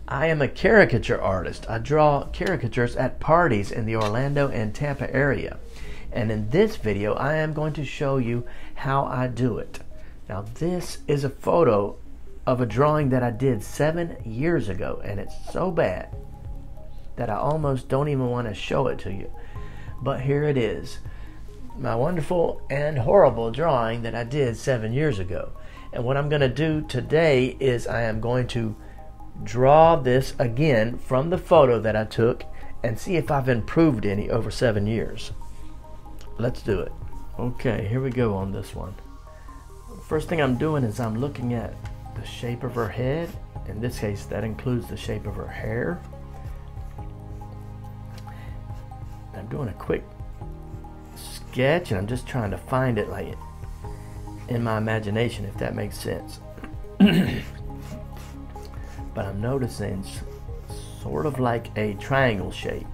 I am a caricature artist. I draw caricatures at parties in the Orlando and Tampa area. And in this video, I am going to show you how I do it. Now, this is a photo of a drawing that I did 7 years ago, and it's so bad that I almost don't even want to show it to you. But here it is, my wonderful and horrible drawing that I did 7 years ago. And what I'm going to do today is I am going to draw this again from the photo that I took and see if I've improved any over 7 years. Let's do it. Okay, here we go on this one. First thing I'm doing is I'm looking at the shape of her head. In this case, that includes the shape of her hair. I'm doing a quick sketch, and I'm just trying to find it like in my imagination, if that makes sense. But I'm noticing sort of like a triangle shape.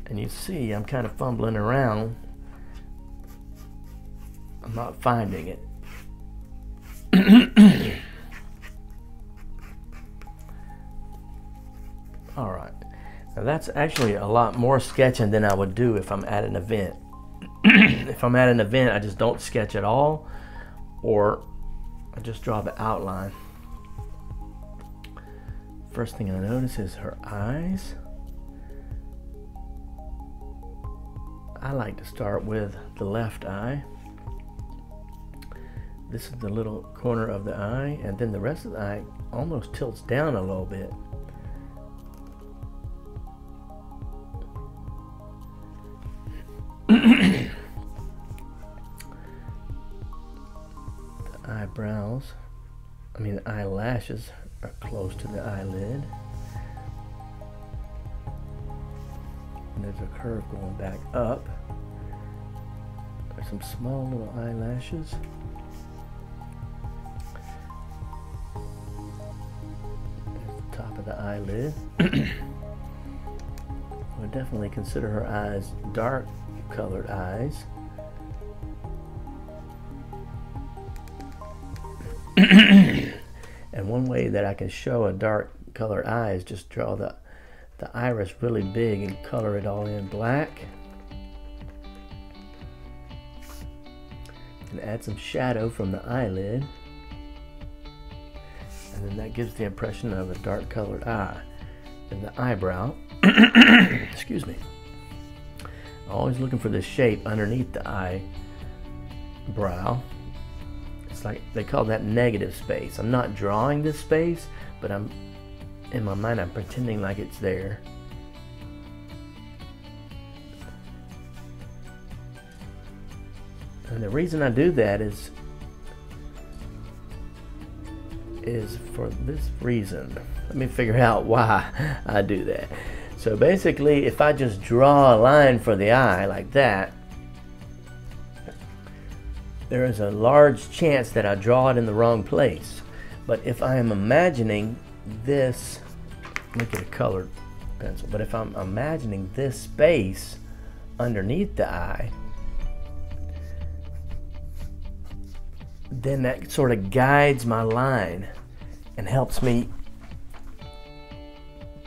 And you see, I'm kind of fumbling around. I'm not finding it. All right. Now that's actually a lot more sketching than I would do if I'm at an event. If I'm at an event, I just don't sketch at all, or I just draw the outline. First thing I notice is her eyes. I like to start with the left eye. This is the little corner of the eye, and then the rest of the eye almost tilts down a little bit. The eyebrows, the eyelashes are close to the eyelid. And there's a curve going back up. There's some small little eyelashes. There's the top of the eyelid. I would definitely consider her eyes dark colored eyes. And one way that I can show a dark colored eye is just draw the iris really big and color it all in black. And add some shadow from the eyelid. And then that gives the impression of a dark colored eye. And the eyebrow, excuse me. Always looking for the shape underneath the eyebrow. It's like they call that negative space. I'm not drawing this space, but in my mind I'm pretending like it's there. And the reason I do that is for this reason. Let me figure out why I do that. So basically, if I just draw a line for the eye like that, there is a large chance that I draw it in the wrong place. But if I am imagining this, let me get a colored pencil, but if I'm imagining this space underneath the eye, then that sort of guides my line and helps me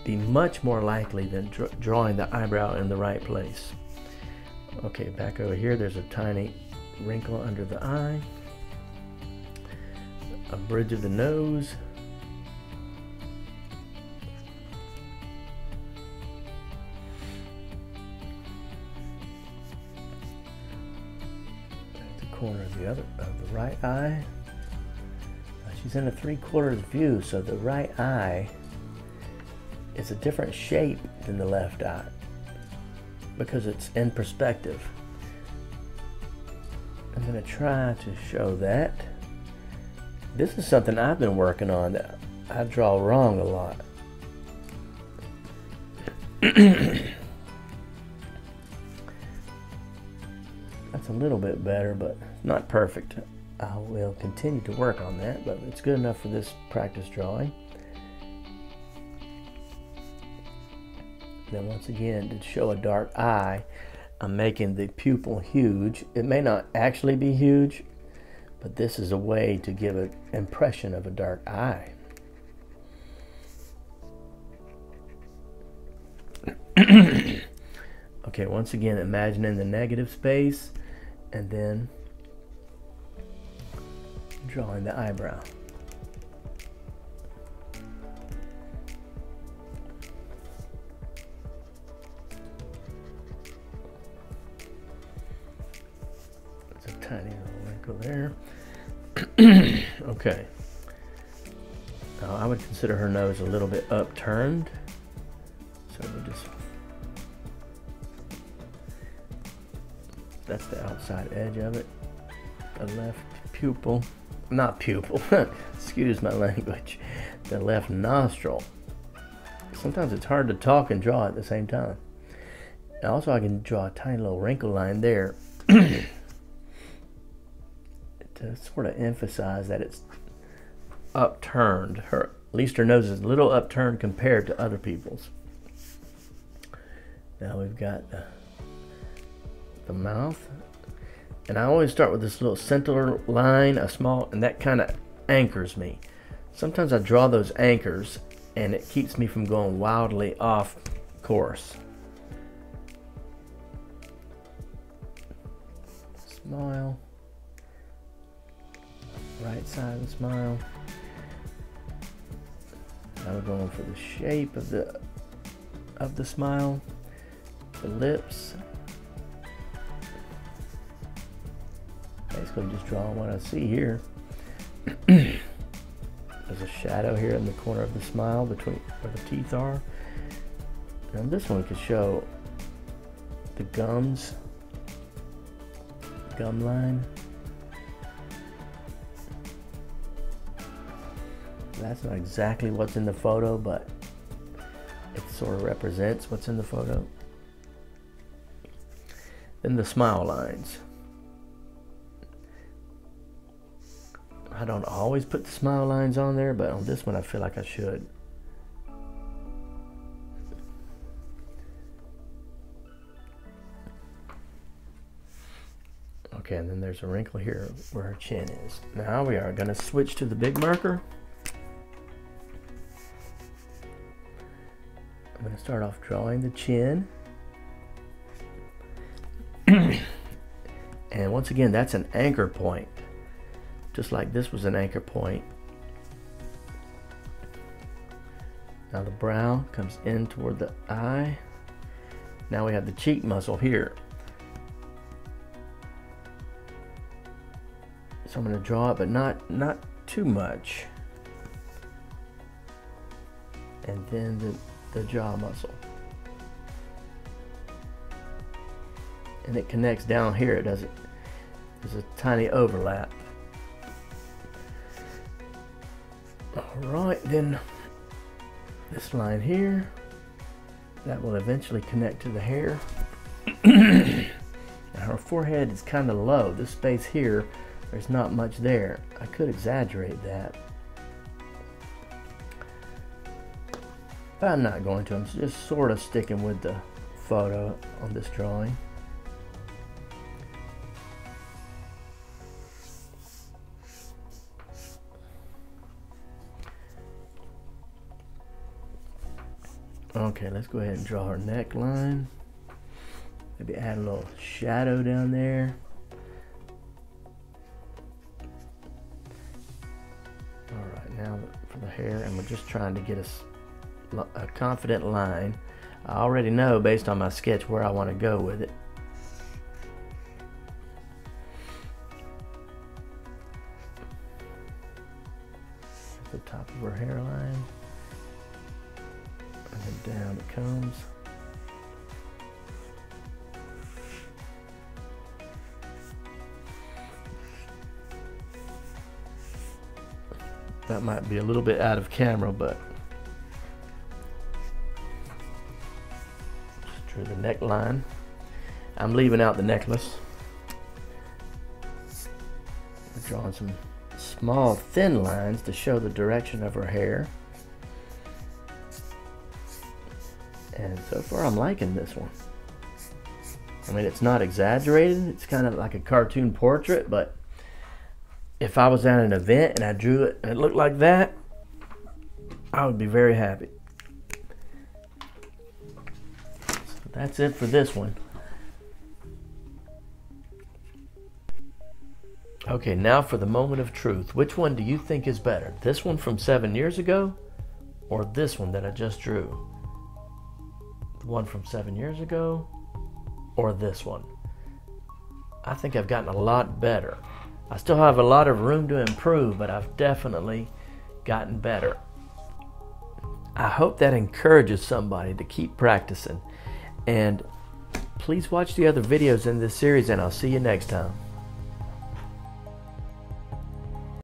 be much more likely than drawing the eyebrow in the right place. Okay, back over here, there's a tiny wrinkle under the eye, a bridge of the nose, the corner of the right eye. She's in a 3/4 view, so the right eye is a different shape than the left eye because it's in perspective. I'm going to try to show that. This is something I've been working on that I draw wrong a lot. That's a little bit better, but not perfect. I will continue to work on that, but it's good enough for this practice drawing. Then once again, to show a dark eye, I'm making the pupil huge. It may not actually be huge, but this is a way to give an impression of a dark eye. Okay, once again, imagining the negative space and then drawing the eyebrow. There's a tiny little wrinkle there. Okay. Now I would consider her nose a little bit upturned. So we'll just, that's the outside edge of it. The left pupil, not pupil, excuse my language, the left nostril. Sometimes it's hard to talk and draw at the same time. And also I can draw a tiny little wrinkle line there to sort of emphasize that it's upturned. At least her nose is a little upturned compared to other people's. Now we've got the mouth, and I always start with this little center line, a small, and that kind of anchors me. Sometimes I draw those anchors and it keeps me from going wildly off course. Smile, right side of the smile. Now we're going for the shape of the smile. The lips. Basically just drawing what I see here. There's a shadow here in the corner of the smile between where the teeth are. And this one could show the gums, gum line. That's not exactly what's in the photo, but it sort of represents what's in the photo. Then the smile lines. I don't always put the smile lines on there, but on this one I feel like I should. Okay, and then there's a wrinkle here where her chin is. Now we are going to switch to the big marker. I'm going to start off drawing the chin. And once again, that's an anchor point. Just like this was an anchor point. Now the brow comes in toward the eye. Now we have the cheek muscle here. So I'm going to draw it, but not too much. And then the jaw muscle. And it connects down here. It doesn't. There's a tiny overlap. Alright, then this line here, that will eventually connect to the hair. Now her forehead is kind of low. This space here, there's not much there. I could exaggerate that, but I'm not going to. I'm just sort of sticking with the photo on this drawing. Okay, let's go ahead and draw her neckline. Maybe add a little shadow down there. Alright, now for the hair, and we're just trying to get a confident line. I already know based on my sketch where I want to go with it. The top of her hairline. And then down it comes. That might be a little bit out of camera, but just drew the neckline. I'm leaving out the necklace. We're drawing some small thin lines to show the direction of her hair. And so far I'm liking this one. I mean, it's not exaggerated. It's kind of like a cartoon portrait, but if I was at an event and I drew it and it looked like that, I would be very happy. So that's it for this one. Okay, now for the moment of truth. Which one do you think is better? This one from 7 years ago, or this one that I just drew? The one from 7 years ago, or this one? I think I've gotten a lot better. I still have a lot of room to improve, but I've definitely gotten better. I hope that encourages somebody to keep practicing. And please watch the other videos in this series, and I'll see you next time.